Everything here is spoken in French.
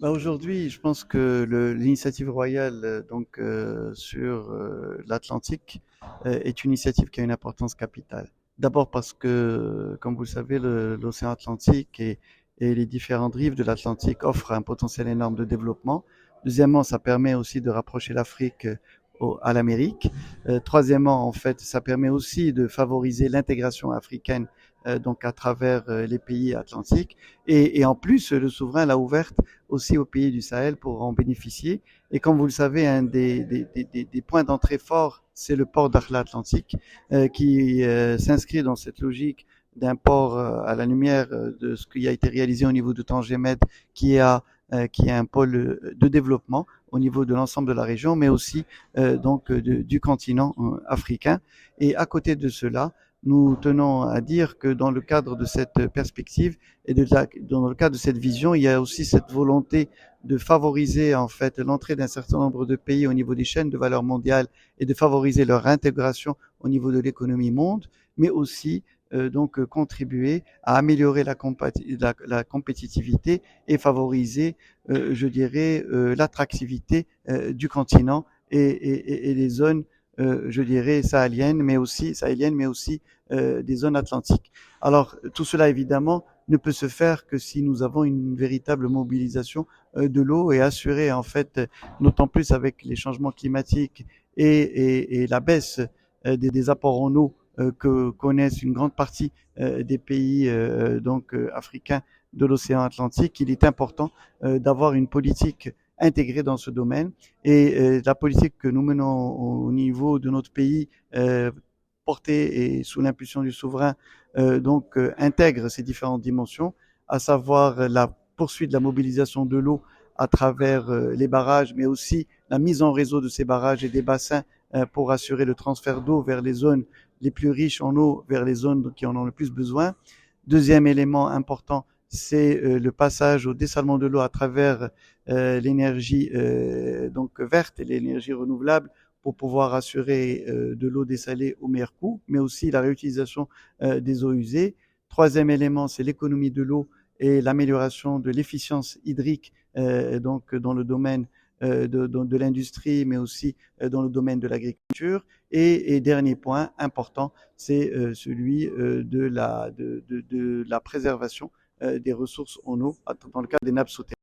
Bah, aujourd'hui, je pense que l'initiative royale sur l'Atlantique est une initiative qui a une importance capitale. D'abord parce que, comme vous le savez, l'océan Atlantique et les différentes rives de l'Atlantique offrent un potentiel énorme de développement. Deuxièmement, ça permet aussi de rapprocher l'Afrique à l'Amérique. Troisièmement, en fait, ça permet aussi de favoriser l'intégration africaine donc à travers les pays atlantiques. Et en plus, le souverain l'a ouverte aussi aux pays du Sahel pour en bénéficier. Et comme vous le savez, un des points d'entrée forts, c'est le port d'Arla Atlantique, qui s'inscrit dans cette logique d'un port à la lumière de ce qui a été réalisé au niveau de Tangemed, qui a qui est un pôle de développement au niveau de l'ensemble de la région, mais aussi du continent africain. Et à côté de cela, nous tenons à dire que dans le cadre de cette perspective dans le cadre de cette vision, il y a aussi cette volonté de favoriser en fait l'entrée d'un certain nombre de pays au niveau des chaînes de valeur mondiale et de favoriser leur intégration au niveau de l'économie monde, mais aussi contribuer à améliorer la compétitivité et favoriser, je dirais, l'attractivité du continent et les zones, je dirais, sahéliennes, mais aussi des zones atlantiques. Alors, tout cela, évidemment, ne peut se faire que si nous avons une véritable mobilisation de l'eau et assurer, en fait, d'autant plus avec les changements climatiques et la baisse des apports en eau que connaissent une grande partie des pays africains de l'océan Atlantique, il est important d'avoir une politique intégrée dans ce domaine. Et la politique que nous menons au niveau de notre pays, portée et sous l'impulsion du souverain, intègre ces différentes dimensions, à savoir la poursuite de la mobilisation de l'eau à travers les barrages, mais aussi la mise en réseau de ces barrages et des bassins pour assurer le transfert d'eau vers les zones les plus riches en eau, vers les zones qui en ont le plus besoin. Deuxième élément important, c'est le passage au dessalement de l'eau à travers l'énergie verte et l'énergie renouvelable pour pouvoir assurer de l'eau dessalée au meilleur coût, mais aussi la réutilisation des eaux usées. Troisième élément, c'est l'économie de l'eau et l'amélioration de l'efficience hydrique dans le domaine de l'industrie, mais aussi dans le domaine de l'agriculture. Et dernier point important, c'est celui de la préservation des ressources en eau dans le cadre des nappes souterraines.